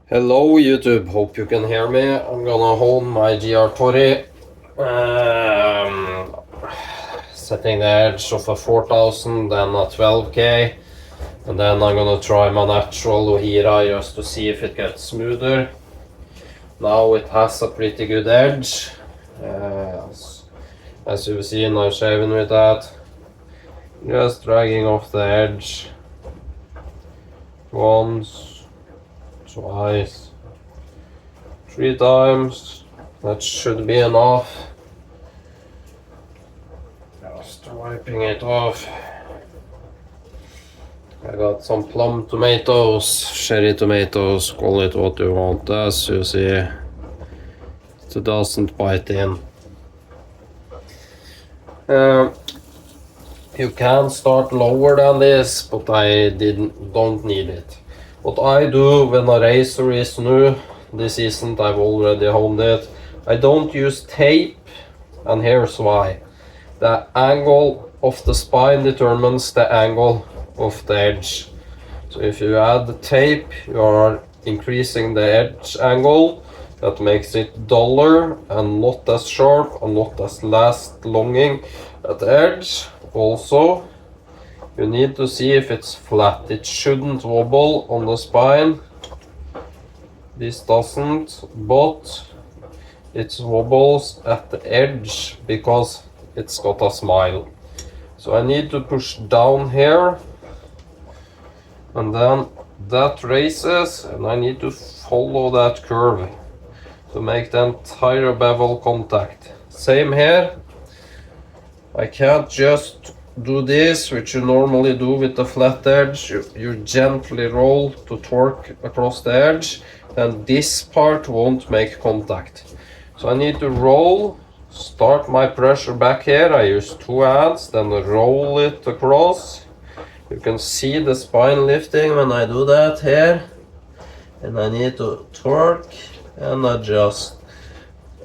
Hello YouTube, hope you can hear me. I'm gonna hold my GR20, setting the edge of a 4000, then a 12k, and then I'm gonna try my natural ohira just to see if it gets smoother. Now it has a pretty good edge, as you've seen. I'm shaving with that, just dragging off the edge once, twice, 3 times. That should be enough. Just wiping it off. I got some plum tomatoes, cherry tomatoes, call it what you want. As you see, it doesn't bite in. You can start lower than this, but I don't need it. What I do when a razor is new, this isn't, I've already honed it. I don't use tape, and here's why. The angle of the spine determines the angle of the edge. So if you add the tape, you are increasing the edge angle. That makes it duller and not as sharp and not as longing at the edge. Also, you need to see if it's flat. It shouldn't wobble on the spine. This doesn't, but it wobbles at the edge because it's got a smile. So I need to push down here, and then that raises, and I need to follow that curve to make the entire bevel contact. Same here. I can't just do this, which you normally do with the flat edge. You gently roll to torque across the edge, and this part won't make contact. So I need to roll, start my pressure back here. I use 2 hands, then roll it across. You can see the spine lifting when I do that here. And I need to torque and adjust.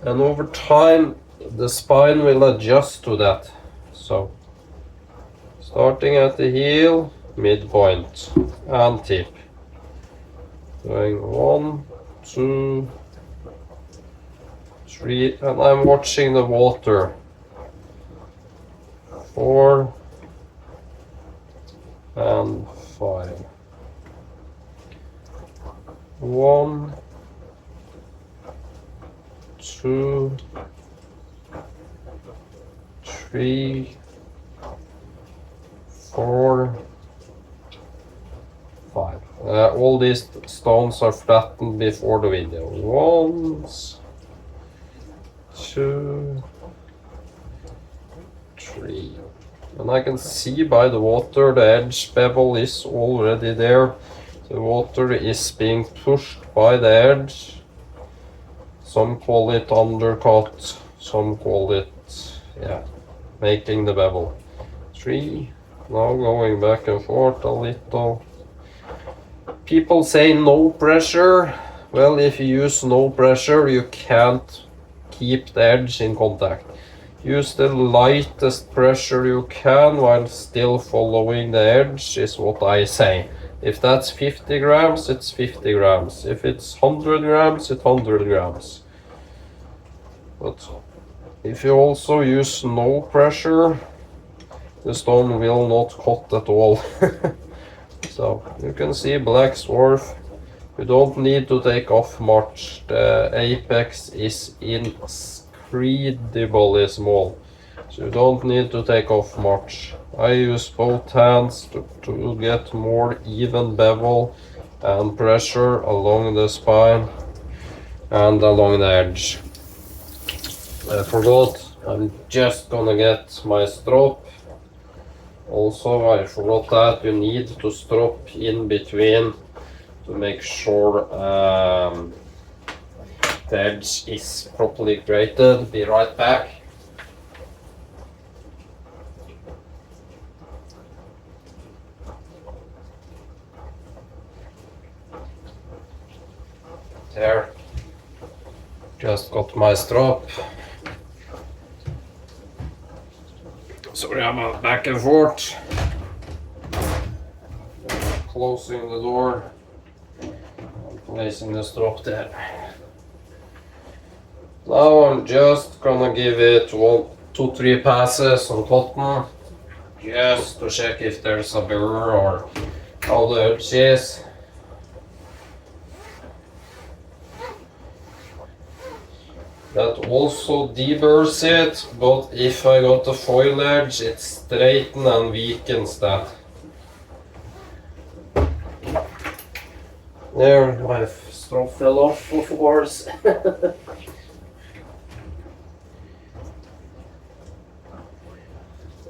And over time, the spine will adjust to that. So, starting at the heel, midpoint, and tip. Doing 1, 2, 3, and I'm watching the water. 4 and 5. 1, 2, 3, 4, 5. All these stones are flattened before the video. 1, 2, 3. And I can see by the water the edge bevel is already there. The water is being pushed by the edge. Some call it undercut, some call it, making the bevel. 3. Now going back and forth a little. People say no pressure. Well, if you use no pressure, you can't keep the edge in contact. Use the lightest pressure you can while still following the edge, is what I say. If that's 50 grams, it's 50 grams. If it's 100 grams, it's 100 grams. But if you also use no pressure, the stone will not cut at all. So you can see black swarf. You don't need to take off much. The apex is incredibly small, so you don't need to take off much. I use both hands to get more even bevel and pressure along the spine and along the edge. I forgot, I'm just gonna get my strop. Also, I forgot that you need to strop in between to make sure the edge is properly grated. Be right back. There. Just got my strap. Sorry about back and forth. Closing the door. placing the strop there. Now I'm just gonna give it 1, 2, 3 passes on cotton, just to check if there's a burr or how the edge is. That also deburrs it, but if I got the foil edge, it straightens and weakens that. There, my strop fell off, of course.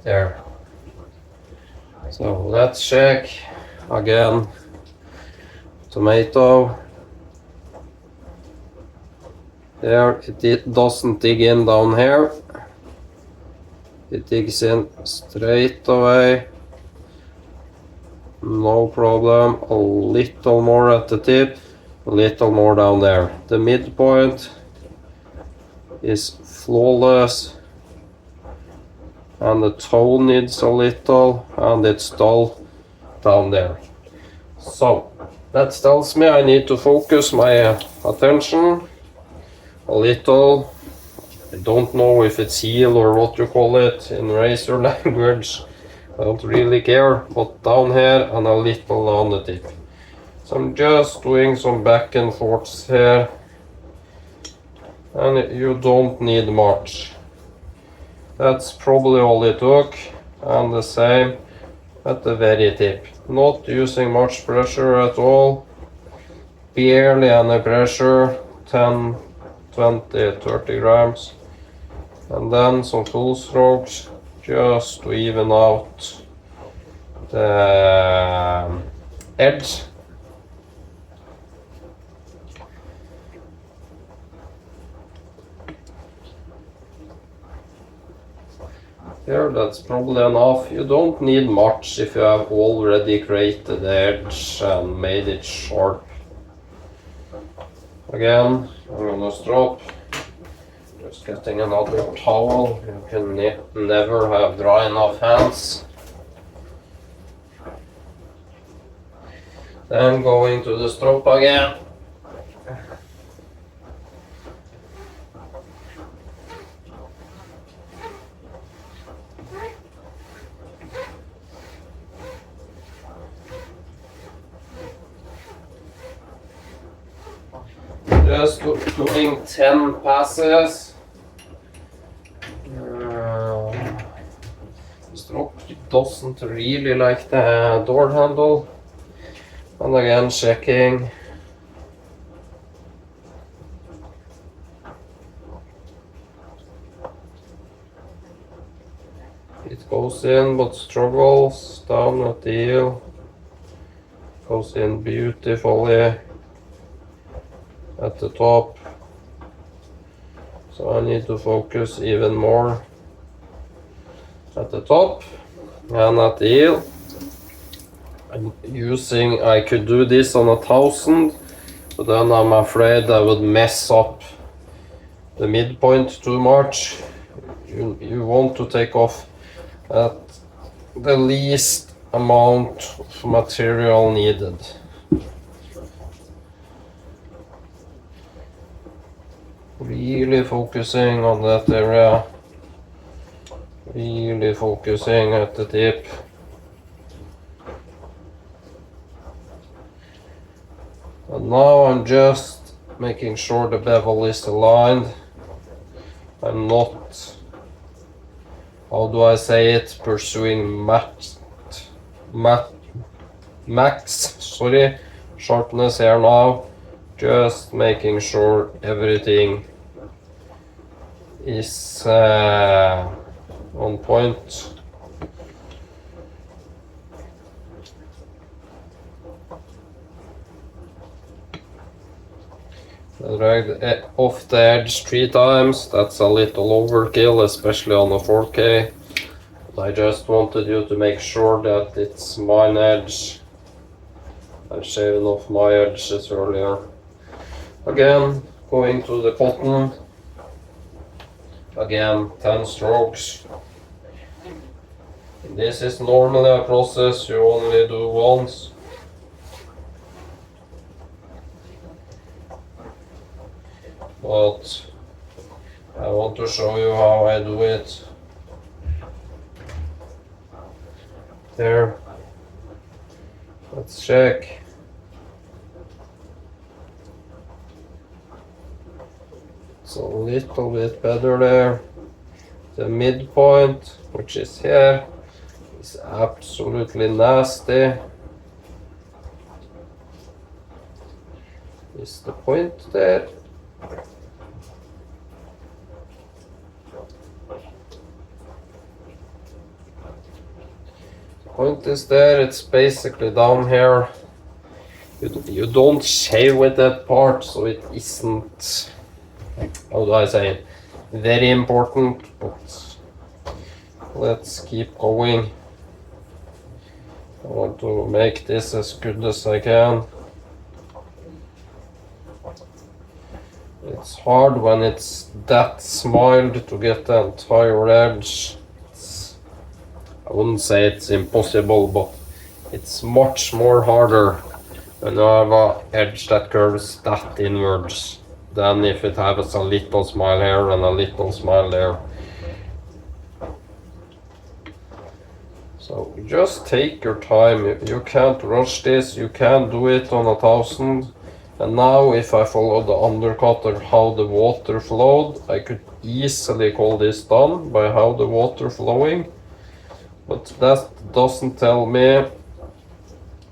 There. So let's check again. Tomato. There, it doesn't dig in down here. It digs in straight away. No problem. A little more at the tip, a little more down there. The midpoint is flawless. And the toe needs a little, and it's dull down there. So, that tells me I need to focus my attention a little. I don't know if it's heel or what you call it in razor language. I don't really care, but down here and a little on the tip. So I'm just doing some back and forths here. And you don't need much. That's probably all it took. And the same at the very tip. Not using much pressure at all. Barely any pressure. 10, 20, 30 grams. And then some full strokes just to even out the edge. There, that's probably enough. You don't need much if you have already created the edge and made it sharp. Again, I'm gonna strop. Just getting another towel. You can never have dry enough hands. Then going to the strop again. Just doing 10 passes. Strop doesn't really like the door handle. And again checking. It goes in but struggles down at the heel. Goes in beautifully at the top. So I need to focus even more at the top and at the heel. I'm using, I could do this on 1,000, but then I'm afraid I would mess up the midpoint too much. You want to take off at the least amount of material needed. Really focusing on that area. Really focusing at the tip. And now I'm just making sure the bevel is aligned. I'm not, how do I say it, pursuing max sharpness here now. Just making sure everything is on point. I dragged off the edge 3 times. That's a little overkill, especially on a 4K. But I just wanted you to make sure that it's mine edge. I shaved off my edges earlier. Again, going to the cotton. Again, 10 strokes. This is normally a process you only do once. but I want to show you how I do it. There. Let's check. It's a little bit better there. The midpoint, which is here, is absolutely nasty. Is the point there? The point is there, it's basically down here. You don't shave with that part, so it isn't, how do I say it, very important, but let's keep going. I want to make this as good as I can. It's hard when it's that smiled to get the entire edge. I wouldn't say it's impossible, but it's much more harder when you have an edge that curves that inwards than if it has a little smile here and a little smile there. So just take your time. You can't rush this. You can do it on 1000. And now if I follow the undercut or how the water flowed, I could easily call this done by how the water flowing. But that doesn't tell me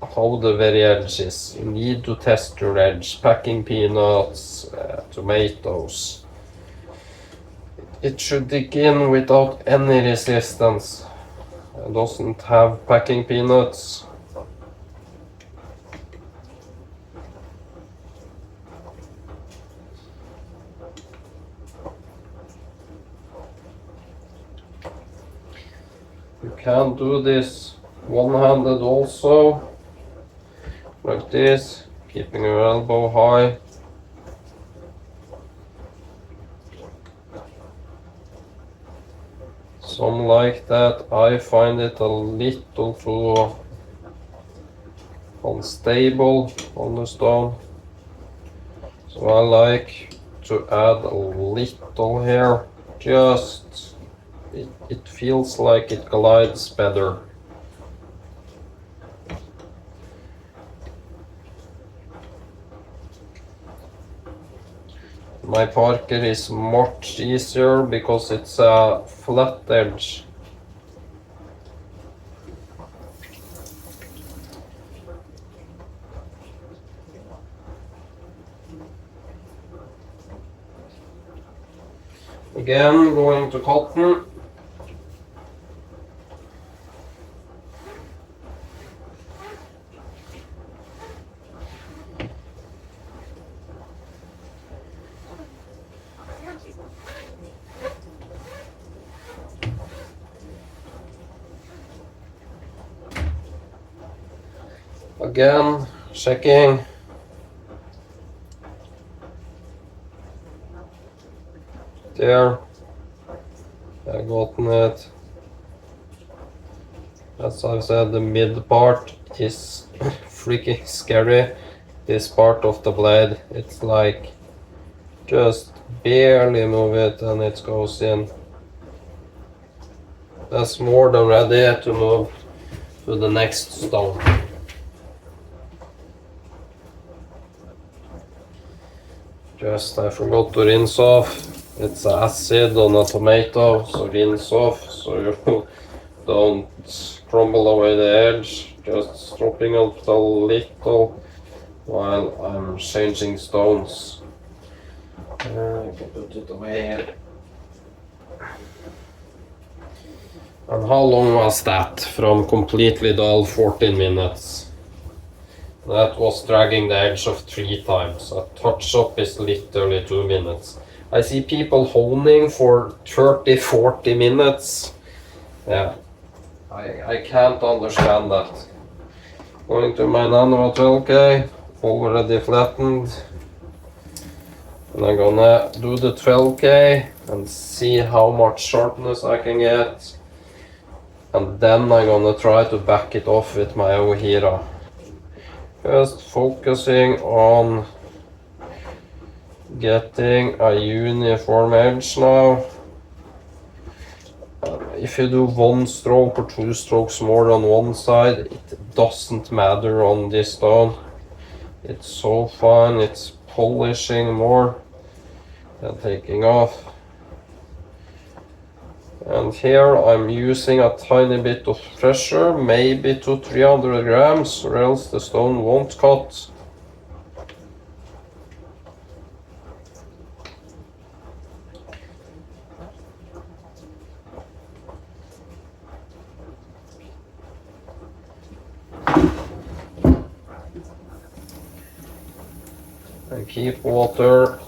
how the very edge is. You need to test your edge. Packing peanuts, tomatoes. It should dig in without any resistance. It doesn't have packing peanuts. You can do this one-handed also, like this, keeping your elbow high. Some like that. I find it a little too unstable on the stone, so I like to add a little here, just it feels like it glides better. My Parker is much easier because it's a flat edge. Again, going to cotton. Again, checking. There, I gotten it. As I've said, the mid part is freaking scary. This part of the blade, it's like just barely move it and it goes in. That's more than ready to move to the next stone. Just I forgot to rinse off. It's acid on a tomato, so rinse off so you don't crumble away the edge. Just dropping out a little while I'm changing stones. I can put it away here. And how long was that? From completely dull 14 minutes. That was dragging the edge of 3 times. A touch up is literally 2 minutes. I see people honing for 30-40 minutes. Yeah, I can't understand that. Going to my naniwa 12K, already flattened. And I'm gonna do the 12K and see how much sharpness I can get. And then I'm gonna try to back it off with my ohira. Just focusing on getting a uniform edge now. If you do 1 stroke or 2 strokes more on one side, it doesn't matter on this stone. It's so fine, it's polishing more than taking off. And here I'm using a tiny bit of pressure, maybe to 300 grams, or else the stone won't cut. And keep water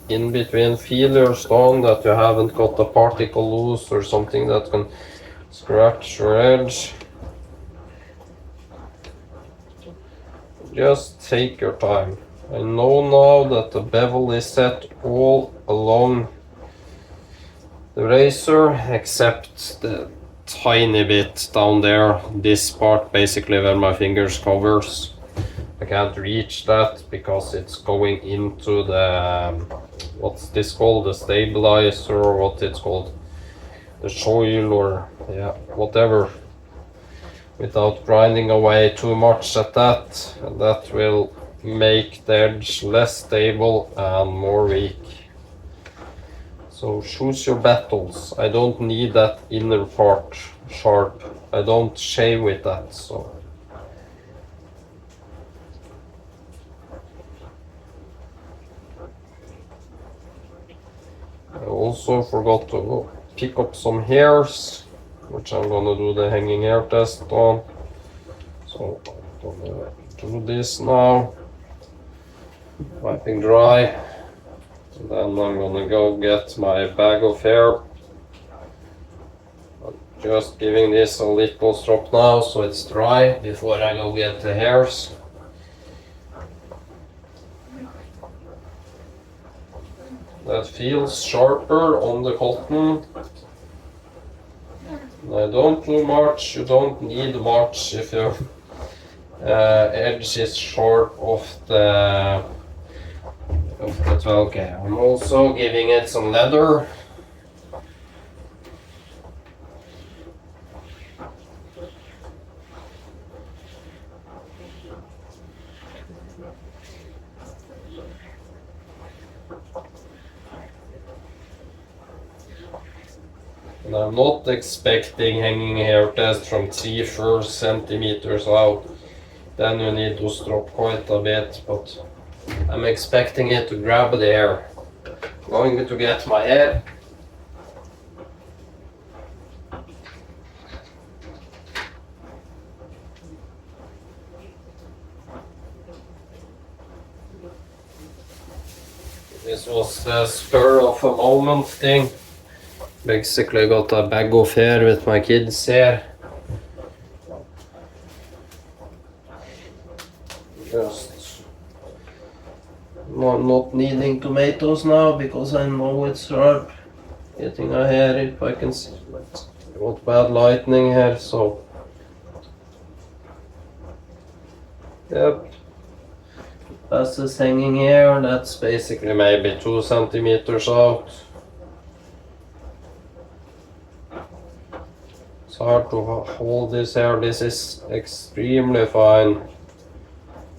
in between. Feel your stone that you haven't got a particle loose or something that can scratch your edge. Just take your time. I know now that the bevel is set all along the razor except the tiny bit down there, this part basically where my fingers covers. I can't reach that because it's going into the, what's this called, the stabilizer, or what it's called, the soil, or yeah, whatever, without grinding away too much at that. And that will make the edge less stable and more weak. So choose your battles. I don't need that inner part sharp. I don't shave with that, so. I also forgot to pick up some hairs, which I'm gonna do the hanging hair test on. So I'm gonna do this now, wiping dry. And then I'm gonna go get my bag of hair. I'm just giving this a little strop now so it's dry before I go get the hairs. That feels sharper on the cotton. I don't do much, you don't need much if your edge is short of the 12K. I'm also giving it some leather. And I'm not expecting hanging hair test from 3-4 centimeters out. Then you need to strop quite a bit, but I'm expecting it to grab the hair. Going to get my hair. This was a spur of a moment thing. Basically got a bag of hair with my kids' hair. Just not needing tomatoes now because I know it's sharp. Getting a hair if I can see. Got bad lighting here, so. Yep. That's this hanging hair, that's basically maybe 2 centimeters out. It's hard to hold this hair. This is extremely fine.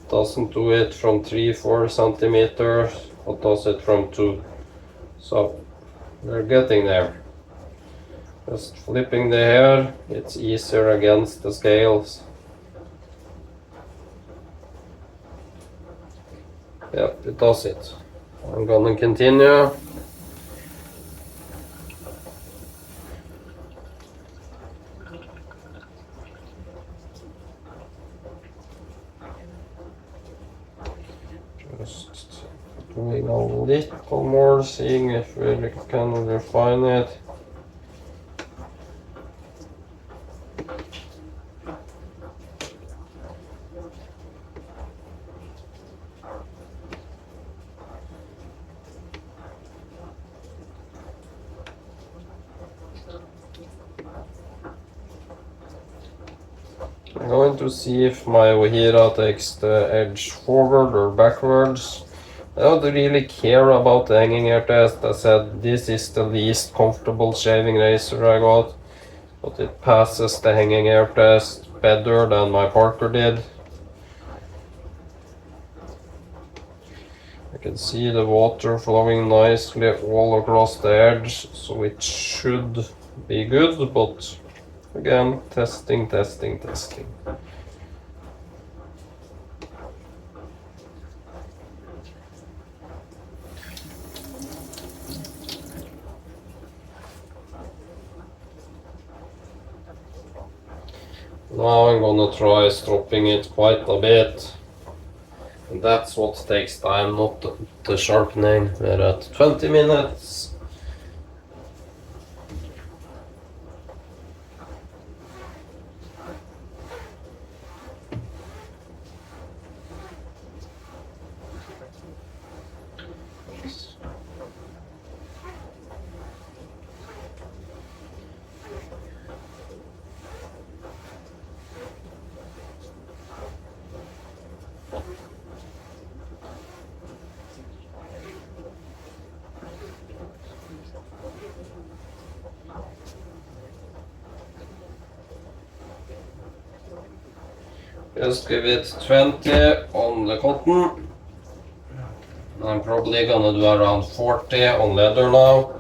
Doesn't do it from 3-4 centimeters, but does it from 2. So we're getting there. Just flipping the hair, it's easier against the scales. Yep, it does it. I'm gonna continue. Just doing a little more, seeing if we can refine it. I'm going to see if my ohira takes the edge forward or backwards. I don't really care about the hanging hair test. I said this is the least comfortable shaving razor I got, but it passes the hanging hair test better than my Parker did. I can see the water flowing nicely all across the edge, so it should be good, but again, testing. Now I'm gonna try stropping it quite a bit. And that's what takes time, not the sharpening. We're at 20 minutes. Just give it 20 on the cotton. I'm probably gonna do around 40 on leather now.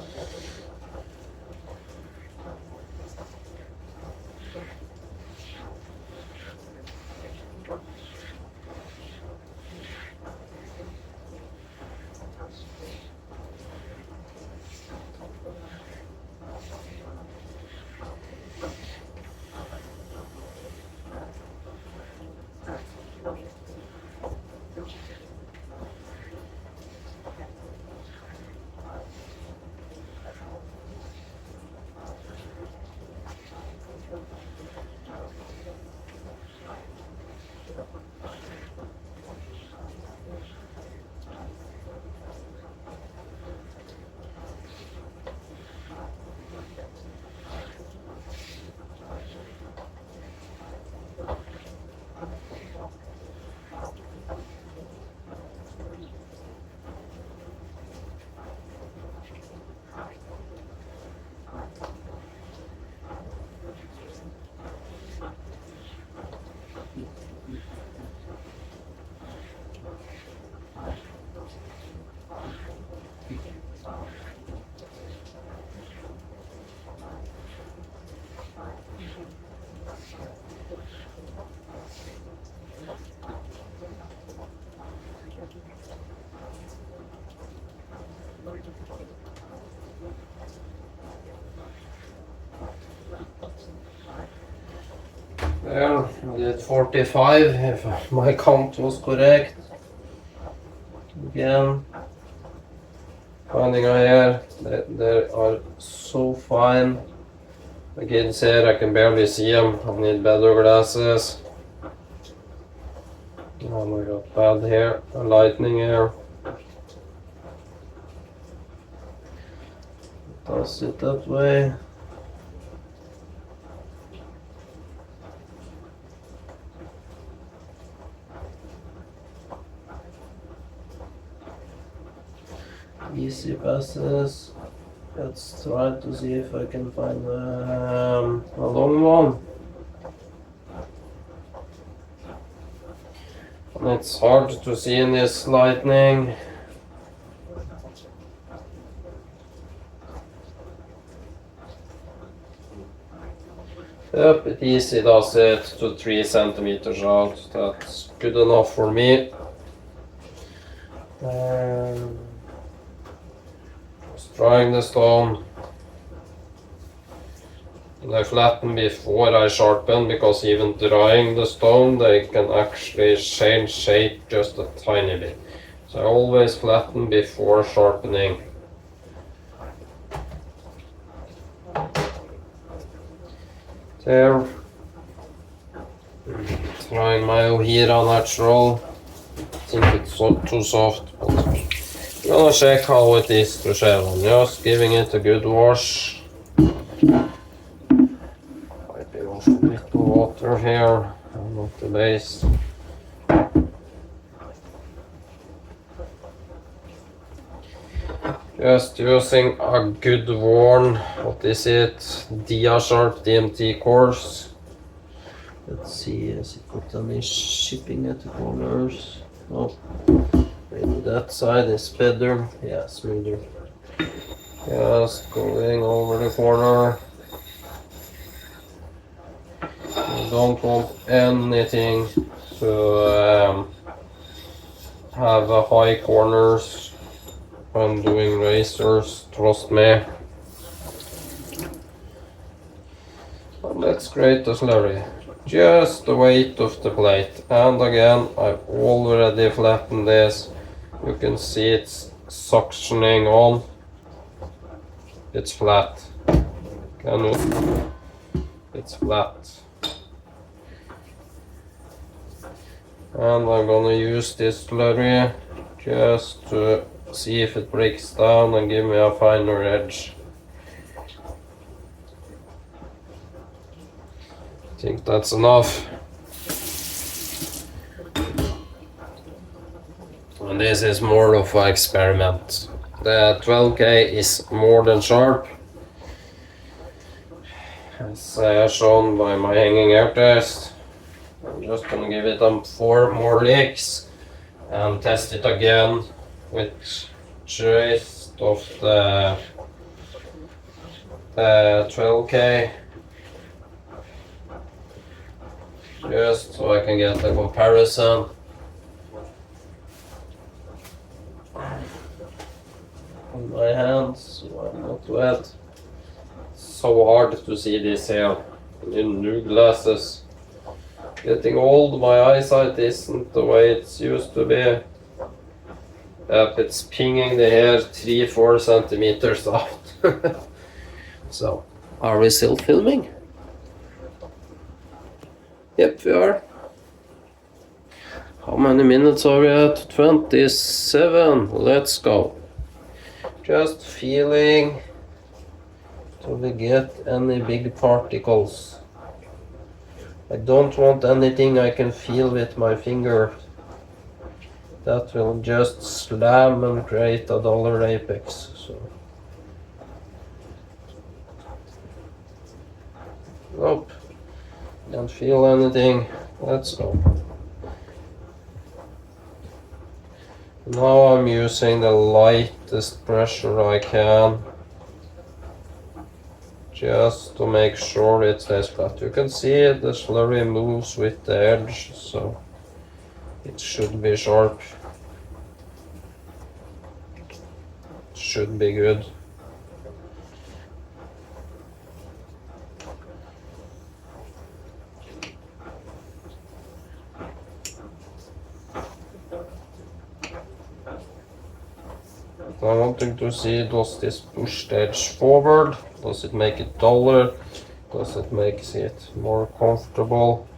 There, I did 45 if my count was correct. Again, finding a hair, they are so fine. The kids here, I can barely see them. I need better glasses. Oh my god, bad hair, lightning hair. Does it that way? Easy passes. Let's try to see if I can find a long one. And it's hard to see in this lightning. Yep, it easy does it to 3 centimeters out. That's good enough for me. Just drying the stone. And I flatten before I sharpen, because even drying the stone, they can actually change shape just a tiny bit. So I always flatten before sharpening. There. Trying my ohira natural. I think it's too soft, but I'm gonna check how it is to shave on. Just giving it a good wash. Maybe wash a little water here, not the base. Just using a good worn, what is it, Dia Sharp DMT course. Let's see, has it got any shipping at the corners? No, maybe that side is better. Yeah, smoother. Just going over the corner. You don't want anything to have a high corners when doing razors, trust me. And let's create a slurry. Just the weight of the plate. And again, I've already flattened this. You can see it's suctioning on. It's flat. Can you? It's flat. And I'm gonna use this slurry just to see if it breaks down and give me a finer edge. I think that's enough. And this is more of an experiment. The 12K is more than sharp, as shown by my hanging air test. I'm just gonna give it 4 more licks and test it again with just of the 12K, just so I can get a comparison. On my hands, so I'm not wet. So hard to see this here in new glasses. Getting old, my eyesight isn't the way it's used to be. It's pinging the hair 3-4 centimeters out. So, are we still filming? Yep, we are. How many minutes are we at? 27. Let's go. Just feeling till we get any big particles. I don't want anything I can feel with my finger. That will just slam and create a dollar apex. So. Nope. Can't feel anything. Let's go. Now I'm using the lightest pressure I can, just to make sure it stays flat. You can see the slurry moves with the edge, so it should be sharp. Should be good. I'm wanting to see, does this push the edge forward? Does it make it duller? Does it make it more comfortable?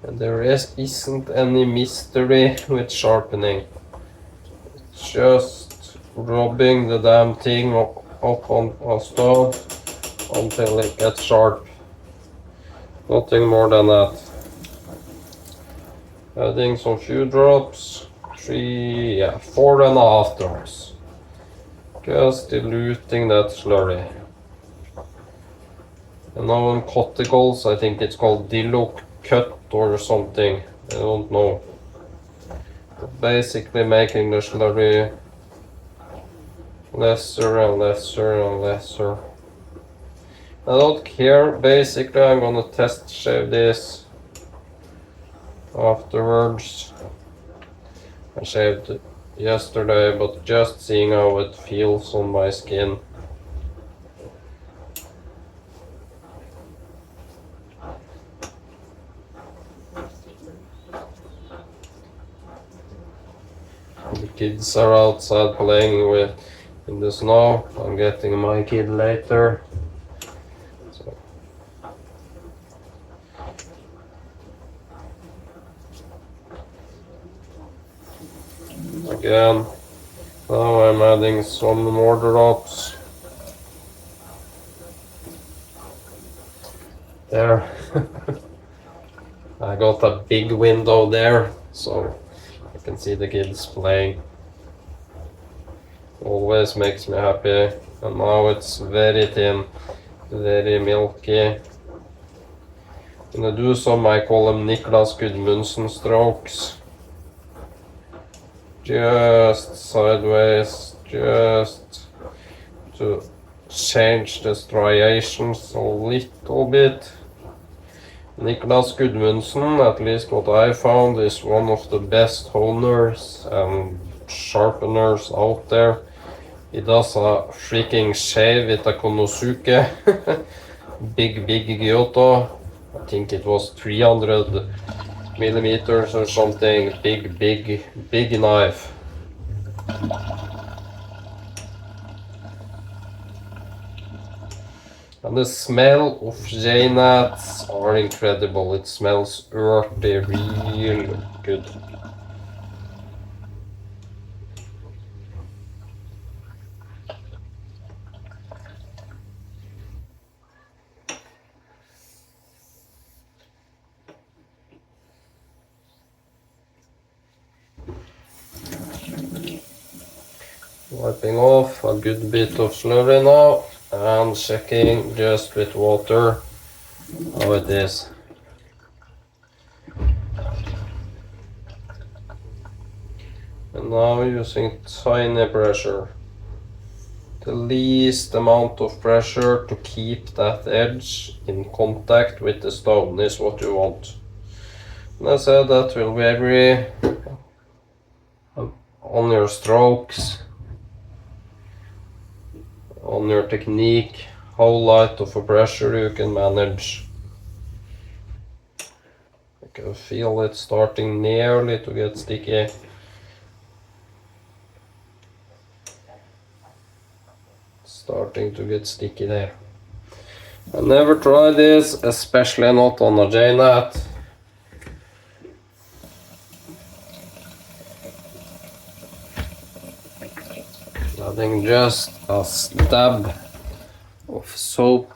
And there isn't any mystery with sharpening. It's just rubbing the damn thing up on a stone until it gets sharp. Nothing more than that. Adding some few drops. 4.5 drops. Just diluting that slurry. And now on cotticles, I think it's called Dillo cut or something, I don't know. But basically making the slurry lesser and lesser and lesser. I don't care, basically I'm gonna test shave this afterwards. I shaved yesterday, but just seeing how it feels on my skin. The kids are outside playing with in the snow. I'm getting my kid later. So. Again, now I'm adding some more drops. There. I got a big window there, so I can see the kids playing. Always makes me happy. And now it's very thin, very milky. I'm gonna do some, I call them Niklas Gudmundsen strokes. Just sideways, just to change the striations a little bit. Niklas Gudmundsen, at least what I found, is one of the best honers and sharpeners out there. He does a freaking shave with a Konosuke. big Gyoto. I think it was 300 millimeters or something. Big knife. And the smell of jnats are incredible. It smells earthy, real good. Wiping off a good bit of slurry now and checking just with water how it is. And now using tiny pressure. The least amount of pressure to keep that edge in contact with the stone is what you want. And I said that will vary on your strokes, on your technique, how light of a pressure you can manage. I can feel it starting nearly to get sticky. Starting to get sticky there. I never tried this, especially not on a jnat. Adding just a dab of soap.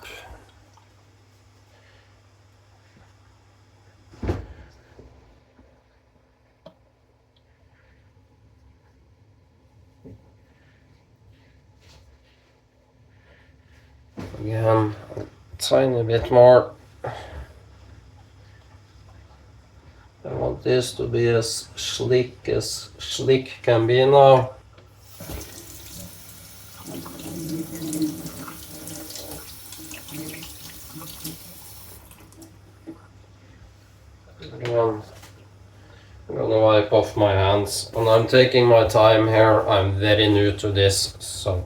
Again, a tiny bit more. I want this to be as slick can be now. Again, I'm gonna wipe off my hands, and I'm taking my time here. I'm very new to this, so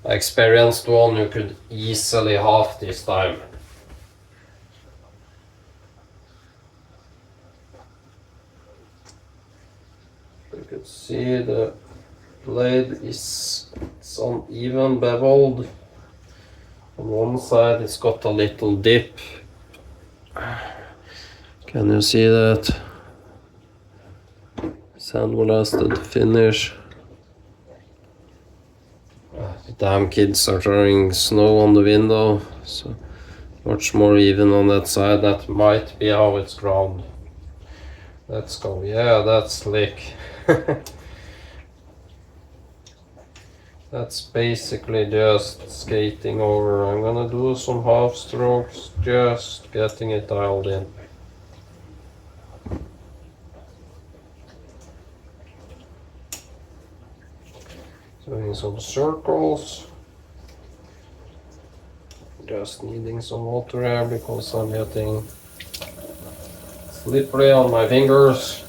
I experienced one who could easily half this time. You can see the blade is uneven beveled. On one side it's got a little dip. Can you see that? Sandblasted finish. The damn kids are throwing snow on the window, so much more even on that side. That might be how it's ground. Let's go. Yeah, that's slick. That's basically just skating over. I'm gonna do some half strokes, just getting it dialed in. Doing some circles. Just needing some water here because I'm getting slippery on my fingers.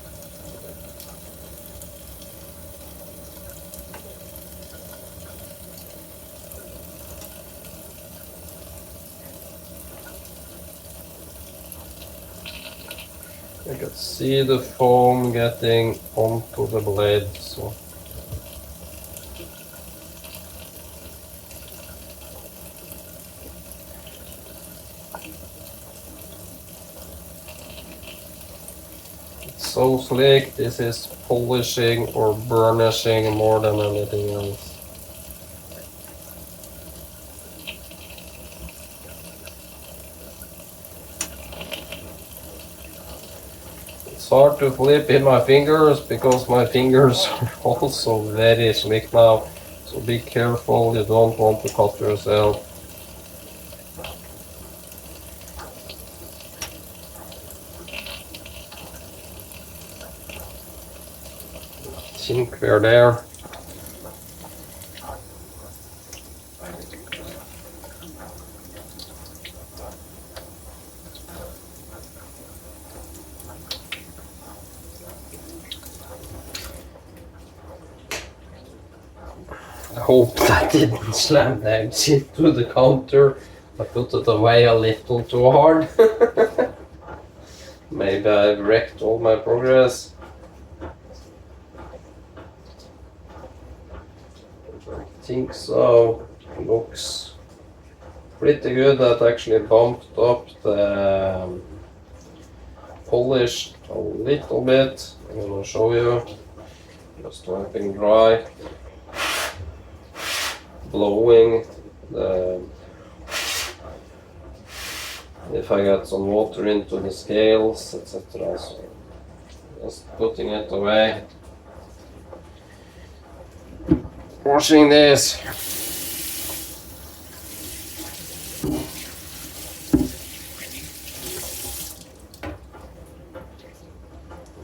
I can see the foam getting onto the blade, so So slick, this is polishing or burnishing more than anything else. It's hard to flip in my fingers because my fingers are also very slick now. So be careful, you don't want to cut yourself. I think we're there. I hope that didn't slam the edge into the counter. I put it away a little too hard. Maybe I've wrecked all my progress. I think so. Looks pretty good. That actually bumped up the polish a little bit. I'm gonna show you. Just wiping dry. Blowing the, if I get some water into the scales, etc. So just putting it away. Washing this.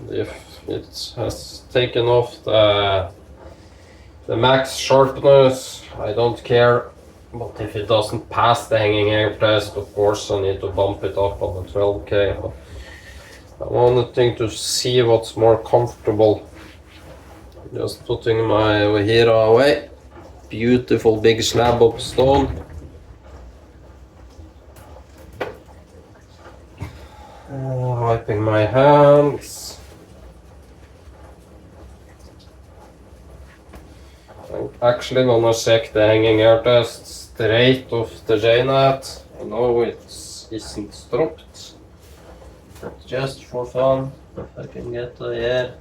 If it has taken off the max sharpness, I don't care, but if it doesn't pass the hanging air test, of course I need to bump it up on the 12K. But I wanted to see what's more comfortable. Just putting my ohira away. Beautiful big slab of stone. Wiping my hands. I'm actually gonna check the hanging air test straight off the jnat. I know it isn't stropped, but just for fun, if I can get the air.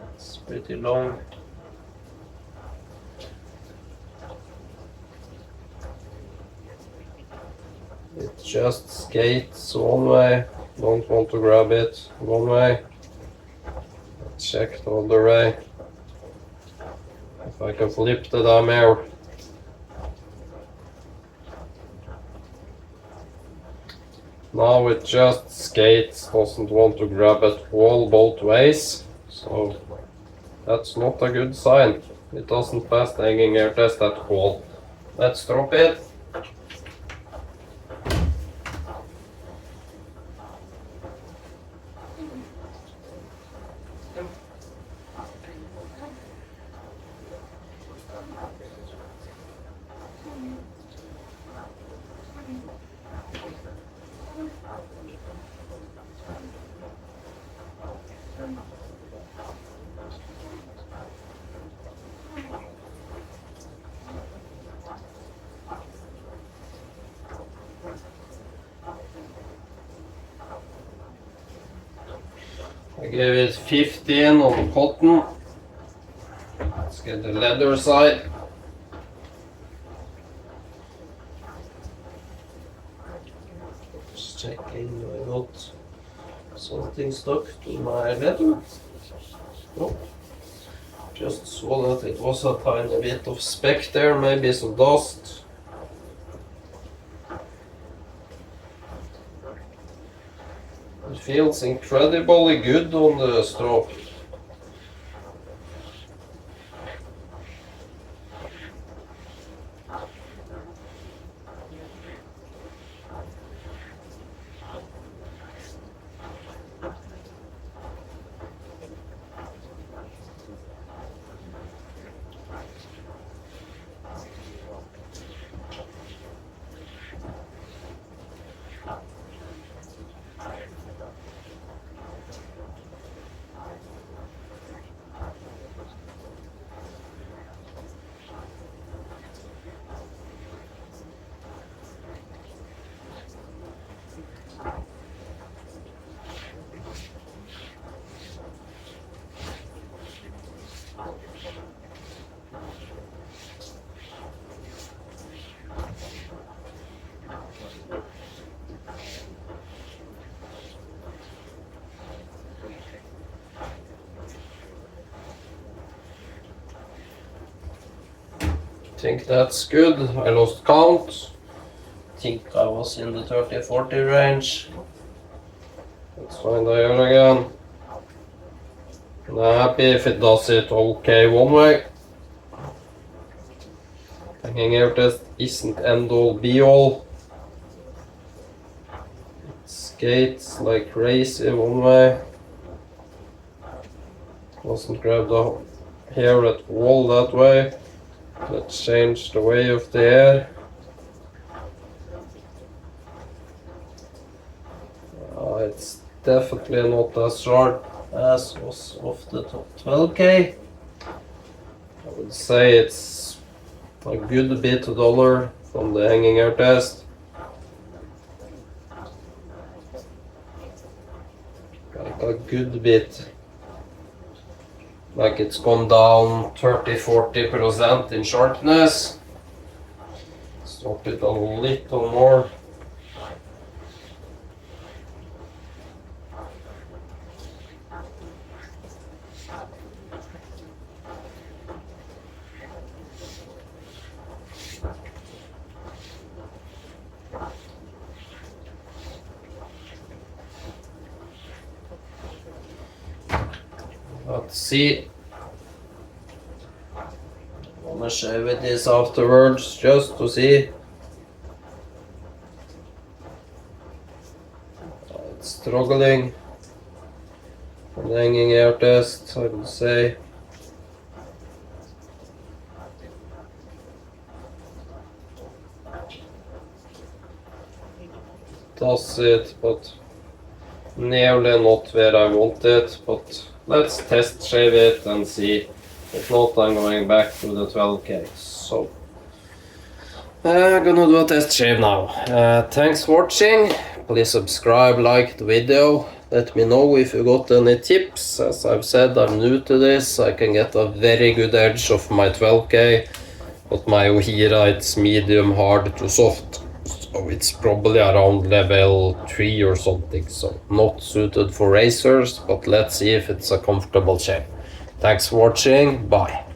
That's pretty long. It just skates one way, don't want to grab it one way. Check the other way. If I can flip the damn air. Now it just skates, doesn't want to grab it all both ways. So that's not a good sign. It doesn't pass the hanging air test at all. Let's drop it. I gave it 15 on the cotton. Let's get the leather side. Just checking I got something stuck to my leather. Nope. Just saw that it was a tiny bit of speck there, maybe some dust. It feels incredibly good on the strap. Think that's good. I lost count. Think I was in the 30-40 range. Let's find the here again. And I'm happy if it does it okay one way. Hanging air test isn't end all be all. It skates like crazy one way. Doesn't grab the hair at all that way. Let's change the way of the air. It's definitely not as sharp as was off the top 12K. I would say it's a good bit duller from the hanging air test. Like a good bit. Like it's gone down 30-40% in sharpness. Stop it a little more. Let's see. I'm gonna shave with this afterwards just to see. It's struggling. From the hanging air test, I would say. Does it, but nearly not where I want it, but let's test shave it and see. If not, I'm going back to the 12K. So I'm gonna do a test shave now. Thanks for watching. Please subscribe, like the video. Let me know if you got any tips. As I've said, I'm new to this. I can get a very good edge of my 12K, but my ohira, it's medium hard to soft. So it's probably around level 3 or something. So not suited for racers, but let's see if it's a comfortable shave. Thanks for watching. Bye.